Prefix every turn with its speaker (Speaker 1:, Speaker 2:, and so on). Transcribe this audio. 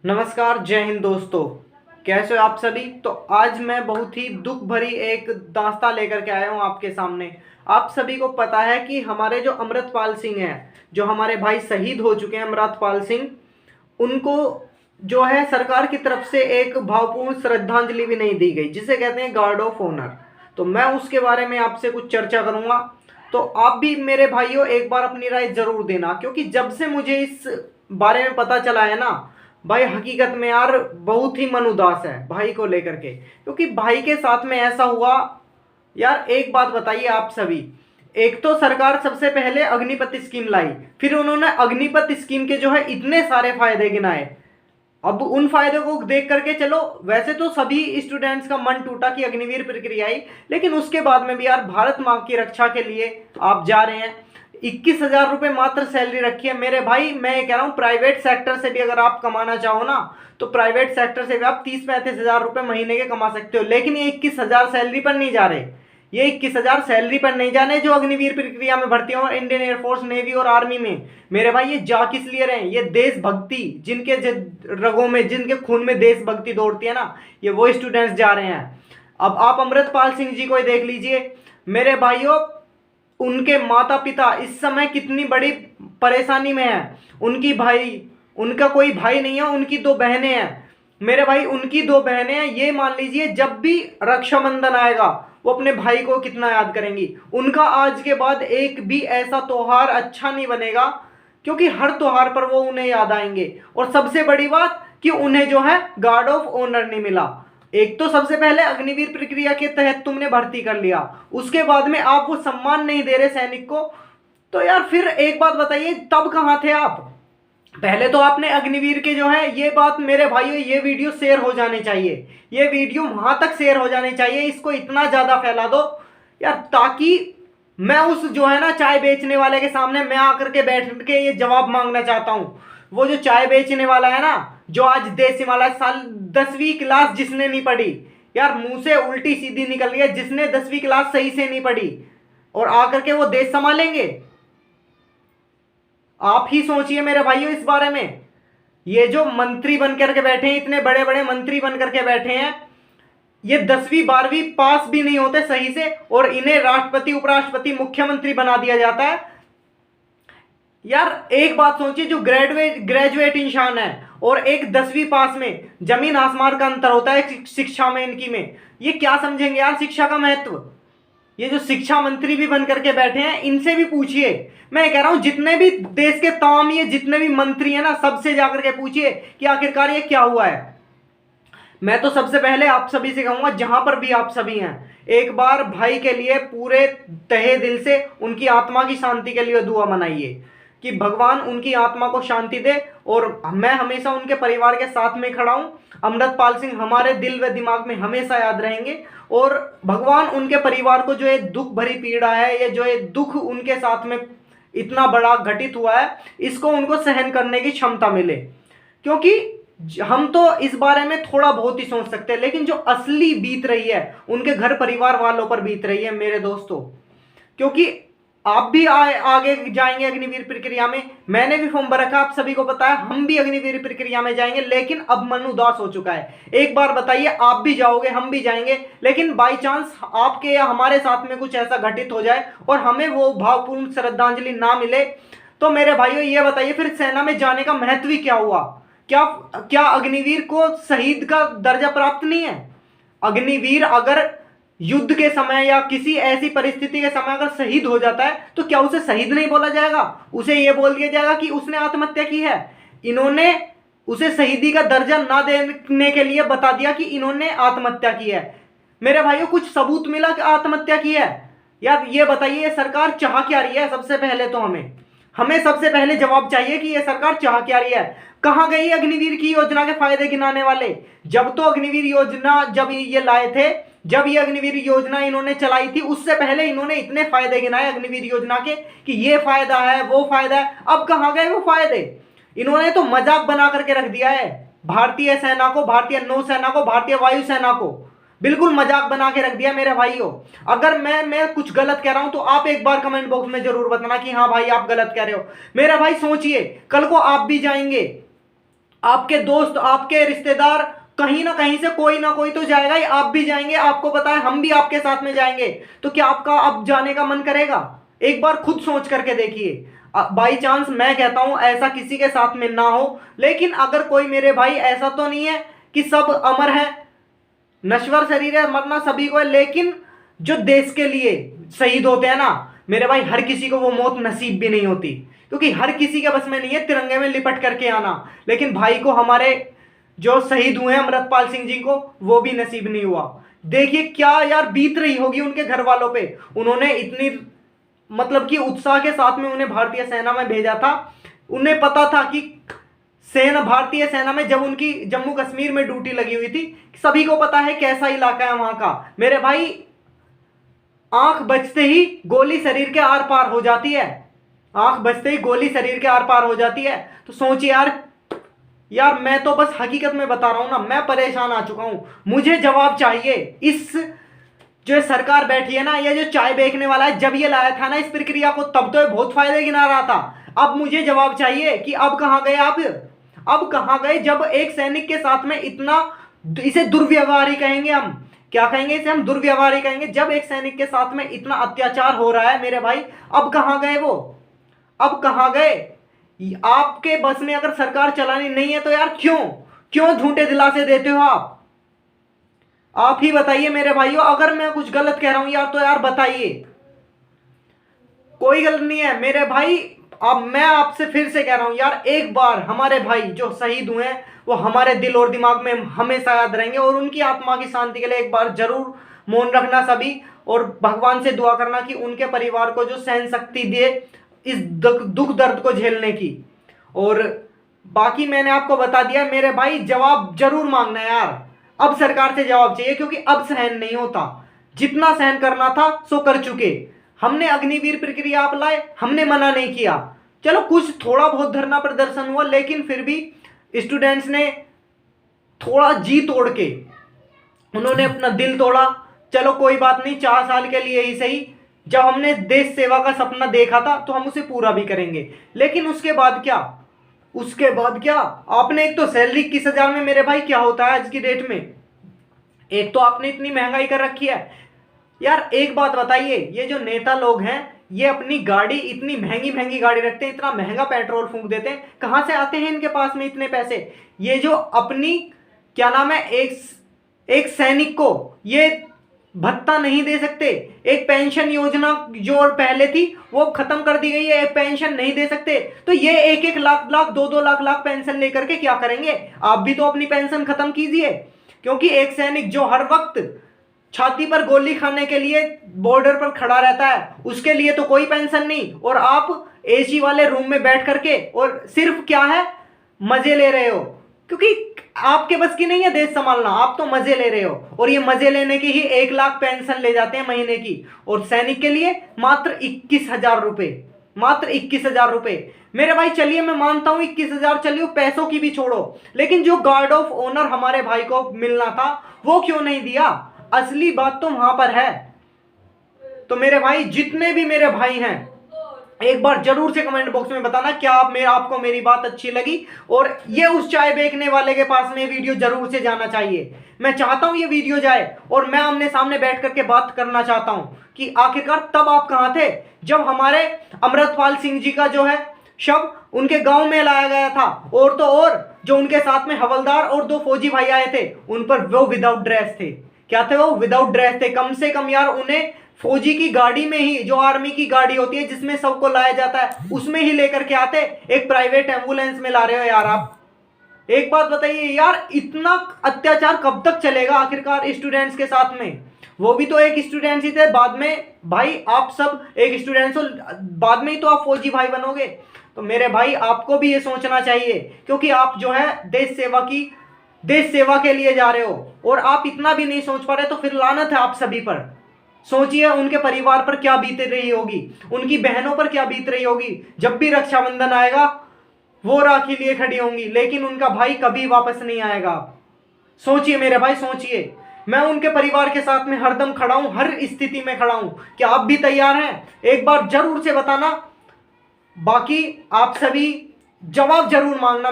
Speaker 1: नमस्कार, जय हिंद दोस्तों। कैसे हो आप सभी। तो आज मैं बहुत ही दुख भरी एक दास्तां लेकर के आया हूँ आपके सामने। आप सभी को पता है कि हमारे जो अमृतपाल सिंह हैं, जो हमारे भाई शहीद हो चुके हैं अमृतपाल सिंह, उनको जो है सरकार की तरफ से एक भावपूर्ण श्रद्धांजलि भी नहीं दी गई, जिसे कहते हैं गार्ड ऑफ ऑनर। तो मैं उसके बारे में आपसे कुछ चर्चा करूंगा। तो आप भी मेरे भाइयों एक बार अपनी राय जरूर देना, क्योंकि जब से मुझे इस बारे में पता चला है ना भाई, हकीकत में यार बहुत ही मन उदास है भाई को लेकर के, क्योंकि भाई के साथ में ऐसा हुआ। यार एक बात बताइए आप सभी, एक तो सरकार सबसे पहले अग्निपथ स्कीम लाई, फिर उन्होंने अग्निपथ स्कीम के जो है इतने सारे फायदे गिनाए। अब उन फायदों को देख करके चलो, वैसे तो सभी स्टूडेंट्स का मन टूटा कि अग्निवीर प्रक्रिया आई, लेकिन उसके बाद में भी यार भारत माँ की रक्षा के लिए आप जा रहे हैं। 21,000 रुपये मात्र सैलरी रखी है मेरे भाई। मैं ये कह रहा हूँ प्राइवेट सेक्टर से भी अगर आप कमाना चाहो ना, तो प्राइवेट सेक्टर से भी आप 30-35 हजार रुपये महीने के कमा सकते हो, लेकिन ये 21,000 सैलरी पर नहीं जा रहे। ये 21,000 सैलरी पर नहीं जाने जो अग्निवीर प्रक्रिया में भर्ती हो इंडियन एयरफोर्स, नेवी और आर्मी में। मेरे भाई ये जा किस लिए रहे हैं? ये देशभक्ति, जिनके रगों में, जिनके खून में देशभक्ति दौड़ती है ना, ये वो स्टूडेंट्स जा रहे हैं। अब आप अमृतपाल सिंह जी को ही देख लीजिए मेरे भाइयों, उनके माता पिता इस समय कितनी बड़ी परेशानी में है। उनका कोई भाई नहीं है, उनकी दो बहनें हैं मेरे भाई, उनकी दो बहनें हैं। ये मान लीजिए जब भी रक्षाबंधन आएगा वो अपने भाई को कितना याद करेंगी। उनका आज के बाद एक भी ऐसा त्योहार अच्छा नहीं बनेगा, क्योंकि हर त्योहार पर वो उन्हें याद आएंगे। और सबसे बड़ी बात कि उन्हें जो है गार्ड ऑफ ऑनर नहीं मिला। एक तो सबसे पहले अग्निवीर प्रक्रिया के तहत तुमने भर्ती कर लिया, उसके बाद में आप वो सम्मान नहीं दे रहे सैनिक को। तो यार फिर एक बात बताइए, तब कहां थे आप? पहले तो आपने अग्निवीर के जो है, ये बात मेरे भाइयों, ये वीडियो शेयर हो जानी चाहिए, ये वीडियो वहां तक शेयर हो जानी चाहिए, इसको इतना ज्यादा फैला दो यार, ताकि मैं उस जो है ना चाय बेचने वाले के सामने मैं आकर के बैठ के ये जवाब मांगना चाहता हूं। वो जो चाय बेचने वाला है ना, जो आज देश हिमालय साल 10वीं क्लास जिसने नहीं पढ़ी, यार मुंह से उल्टी सीधी निकल रही है, जिसने 10वीं क्लास सही से नहीं पढ़ी, और आकर के वो देश संभालेंगे? आप ही सोचिए मेरे भाइयों इस बारे में। ये जो मंत्री बन करके बैठे हैं, इतने बड़े बड़े मंत्री बन करके बैठे हैं, ये 10वीं 12वीं पास भी नहीं होते सही से, और इन्हें राष्ट्रपति, उपराष्ट्रपति, मुख्यमंत्री बना दिया जाता है। यार एक बात सोचिए, जो ग्रेजुएट इंसान है और एक 10वीं पास में जमीन आसमान का अंतर होता है शिक्षा में इनकी में। ये क्या समझेंगे यार शिक्षा का महत्व? ये जो शिक्षा मंत्री भी बन करके बैठे हैं, इनसे भी पूछिए। मैं कह रहा हूं जितने भी देश के तमाम ये जितने भी मंत्री हैं ना, सबसे जाकर के पूछिए कि आखिरकार ये क्या हुआ है। मैं तो सबसे पहले आप सभी से कहूंगा, जहां पर भी आप सभी हैं, एक बार भाई के लिए पूरे तहे दिल से उनकी आत्मा की शांति के लिए दुआ मनाइए कि भगवान उनकी आत्मा को शांति दे। और मैं हमेशा उनके परिवार के साथ में खड़ा हूं। अमृतपाल सिंह हमारे दिल व दिमाग में हमेशा याद रहेंगे, और भगवान उनके परिवार को जो ये दुख भरी पीड़ा है, ये जो ये दुख उनके साथ में इतना बड़ा घटित हुआ है, इसको उनको सहन करने की क्षमता मिले। क्योंकि हम तो इस बारे में थोड़ा बहुत ही सोच सकते हैं, लेकिन जो असली बीत रही है उनके घर परिवार वालों पर बीत रही है मेरे दोस्तों। क्योंकि आप भी आगे जाएंगे अग्निवीर प्रक्रिया में, मैंने भी फॉर्म भर रखा, आप सभी को पता है, हम भी अग्निवीर प्रक्रिया में जाएंगे, लेकिन अब मन उदास हो चुका है। एक बार बताइए, आप भी जाओगे, हम भी जाएंगे, लेकिन बाई चांस आपके या हमारे साथ में कुछ ऐसा घटित हो जाए और हमें वो भावपूर्ण श्रद्धांजलि ना मिले, तो मेरे भाइयों ये बताइए फिर सेना में जाने का महत्व ही क्या हुआ? क्या क्या अग्निवीर को शहीद का दर्जा प्राप्त नहीं है? अग्निवीर अगर युद्ध के समय या किसी ऐसी परिस्थिति के समय अगर शहीद हो जाता है, तो क्या उसे शहीद नहीं बोला जाएगा? उसे यह बोल दिया जाएगा कि उसने आत्महत्या की है। इन्होंने उसे शहीदी का दर्जा ना देने के लिए बता दिया कि इन्होंने आत्महत्या की है। मेरे भाइयों कुछ सबूत मिला कि आत्महत्या की है? यार ये बताइए सरकार चाह क्या रही है? सबसे पहले तो हमें सबसे पहले जवाब चाहिए कि यह सरकार चाह क्या रही है। कहां गई अग्निवीर की योजना के फायदे गिनाने वाले? जब तो अग्निवीर योजना जब ये लाए थे, जब ये अग्निवीर योजना इन्होंने चलाई थी, उससे पहले इन्होंने इतने फायदे गिनाए अग्निवीर योजना के कि ये फायदा है, वो फायदा है। अब कहां गए वो फायदे? इन्होंने तो मजाक बना करके रख दिया है भारतीय सेना को, भारतीय नौसेना को, भारतीय वायुसेना को, बिल्कुल मजाक बना के रख दिया मेरे भाइयों। अगर मैं कुछ गलत कह रहा हूं तो आप एक बार कमेंट बॉक्स में जरूर बताना कि हाँ भाई आप गलत कह रहे हो। मेरा भाई सोचिए, कल को आप भी जाएंगे, आपके दोस्त, आपके रिश्तेदार, कहीं ना कहीं से कोई ना कोई तो जाएगा ही, आप भी जाएंगे, आपको पता है हम भी आपके साथ में जाएंगे, तो क्या आपका अब जाने का मन करेगा? एक बार खुद सोच करके देखिए। बाई चांस मैं कहता हूं ऐसा किसी के साथ में ना हो, लेकिन अगर कोई मेरे भाई, ऐसा तो नहीं है कि सब अमर है, नश्वर शरीर है, मरना सभी को है, लेकिन जो देश के लिए शहीद होते हैं ना मेरे भाई, हर किसी को वो मौत नसीब भी नहीं होती, क्योंकि हर किसी के बस में नहीं है तिरंगे में लिपट करके आना। लेकिन भाई को, हमारे जो शहीद हुए हैं अमृतपाल सिंह जी को, वो भी नसीब नहीं हुआ। देखिए क्या यार बीत रही होगी उनके घर वालों पे। उन्होंने इतनी मतलब कि उत्साह के साथ में उन्हें भारतीय सेना में भेजा था। उन्हें पता था कि सेना, भारतीय सेना में जब उनकी जम्मू कश्मीर में ड्यूटी लगी हुई थी, सभी को पता है कैसा इलाका है वहां का मेरे भाई। आंख बचते ही गोली शरीर के आर पार हो जाती है, आंख बचते ही गोली शरीर के आर पार हो जाती है। तो सोचिए यार मैं तो बस हकीकत में बता रहा हूं ना, मैं परेशान आ चुका हूं। मुझे जवाब चाहिए। इस जो सरकार बैठी है ना, ये जो चाय बेचने वाला है, जब ये लाया था ना इस प्रक्रिया को, तब तो ये बहुत फायदे गिना रहा था। अब मुझे जवाब चाहिए कि अब कहां गए आप, अब कहां गए जब एक सैनिक के साथ में इतना, इसे दुर्व्यवहार ही कहेंगे हम, क्या कहेंगे इसे हम, दुर्व्यवहार ही कहेंगे। जब एक सैनिक के साथ में इतना अत्याचार हो रहा है मेरे भाई, अब कहां गए वो, अब कहां गए? आपके बस में अगर सरकार चलानी नहीं है तो यार क्यों क्यों झूठे दिलासे देते हो आप ही बताइए मेरे भाइयों। अगर मैं कुछ गलत कह रहा हूं यार तो यार बताइए। कोई गलत नहीं है मेरे भाई। अब मैं आपसे फिर से कह रहा हूं यार, एक बार हमारे भाई जो शहीद हुए हैं वो हमारे दिल और दिमाग में हमेशा याद रहेंगे, और उनकी आत्मा की शांति के लिए एक बार जरूर मौन रखना सभी, और भगवान से दुआ करना कि उनके परिवार को जो सहन शक्ति दे इस दुख दर्द को झेलने की। और बाकी मैंने आपको बता दिया मेरे भाई, जवाब जरूर मांगना यार। अब सरकार से जवाब चाहिए, क्योंकि अब सहन नहीं होता। जितना सहन करना था सो कर चुके। हमने अग्निवीर प्रक्रिया आप लाए, हमने मना नहीं किया, चलो कुछ थोड़ा बहुत धरना प्रदर्शन हुआ, लेकिन फिर भी स्टूडेंट्स ने थोड़ा जी तोड़ के उन्होंने अपना दिल तोड़ा। चलो कोई बात नहीं, 4 साल के लिए ही सही, जब हमने देश सेवा का सपना देखा था तो हम उसे पूरा भी करेंगे। लेकिन उसके बाद क्या, उसके बाद क्या? आपने एक तो सैलरी 21,000 में मेरे भाई क्या होता है आज की डेट में, एक तो आपने इतनी महंगाई कर रखी है यार। एक बात बताइए, ये जो नेता लोग हैं ये अपनी गाड़ी, इतनी महंगी महंगी गाड़ी रखते हैं, इतना महंगा पेट्रोल फूंक देते हैं, कहां से आते हैं इनके पास में इतने पैसे? ये जो अपनी क्या नाम है, एक सैनिक को ये भत्ता नहीं दे सकते, एक पेंशन योजना जो पहले थी वो खत्म कर दी गई है, एक पेंशन नहीं दे सकते, तो ये 1-1 लाख लाख 2-2 लाख लाख पेंशन लेकर के क्या करेंगे? आप भी तो अपनी पेंशन खत्म कीजिए, क्योंकि एक सैनिक जो हर वक्त छाती पर गोली खाने के लिए बॉर्डर पर खड़ा रहता है, उसके लिए तो कोई पेंशन नहीं, और आप एसी वाले रूम में बैठ करके और सिर्फ क्या है, मजे ले रहे हो, क्योंकि आपके बस की नहीं है देश संभालना, आप तो मजे ले रहे हो। और ये मजे लेने की ही 1 लाख पेंशन ले जाते हैं महीने की, और सैनिक के लिए मात्र 21,000 रुपए, मात्र 21,000 रुपए। मेरे भाई चलिए मैं मानता हूं 21,000, चलिए पैसों की भी छोड़ो, लेकिन जो गार्ड ऑफ ऑनर हमारे भाई को मिलना था वो क्यों नहीं दिया? असली बात तो वहां पर है। तो मेरे भाई, जितने भी मेरे भाई हैं, एक बार जरूर से कमेंट बॉक्स में बताना क्या आपको मेरी बात अच्छी लगी, और ये उस चाय बेचने वाले के पास में वीडियो जरूर से जाना चाहिए। मैं चाहता हूं ये वीडियो जाए, और मैं आमने सामने बैठ करके बात करना चाहता हूं कि आखिरकार तब आप कहां थे जब हमारे अमृतपाल सिंह जी का जो है शव उनके गांव में लाया गया था, और तो और जो उनके साथ में हवलदार और 2 फौजी भाई आए थे, उन पर वो विदाउट ड्रेस थे। क्या थे वो? विदाउट ड्रेस थे। कम से कम यार उन्हें फौजी की गाड़ी में ही, जो आर्मी की गाड़ी होती है जिसमें सबको लाया जाता है, उसमें ही लेकर के आते। एक प्राइवेट एम्बुलेंस में ला रहे हो यार आप। एक बात बताइए यार, इतना अत्याचार कब तक चलेगा आखिरकार स्टूडेंट्स के साथ में? वो भी तो एक स्टूडेंट ही थे, बाद में भाई आप सब एक स्टूडेंट्स हो, बाद में ही तो आप फौजी भाई बनोगे। तो मेरे भाई आपको भी ये सोचना चाहिए, क्योंकि आप जो है देश सेवा के लिए जा रहे हो, और आप इतना भी नहीं सोच पा रहे, तो फिर लानत है आप सभी पर। सोचिए उनके परिवार पर क्या बीत रही होगी, उनकी बहनों पर क्या बीत रही होगी। जब भी रक्षाबंधन आएगा वो राखी लिए खड़ी होंगी, लेकिन उनका भाई कभी वापस नहीं आएगा। सोचिए मेरे भाई, सोचिए। मैं उनके परिवार के साथ में हरदम खड़ा हूं, हर स्थिति में खड़ा हूं। क्या आप भी तैयार हैं? एक बार जरूर से बताना। बाकी आप सभी जवाब जरूर मांगना।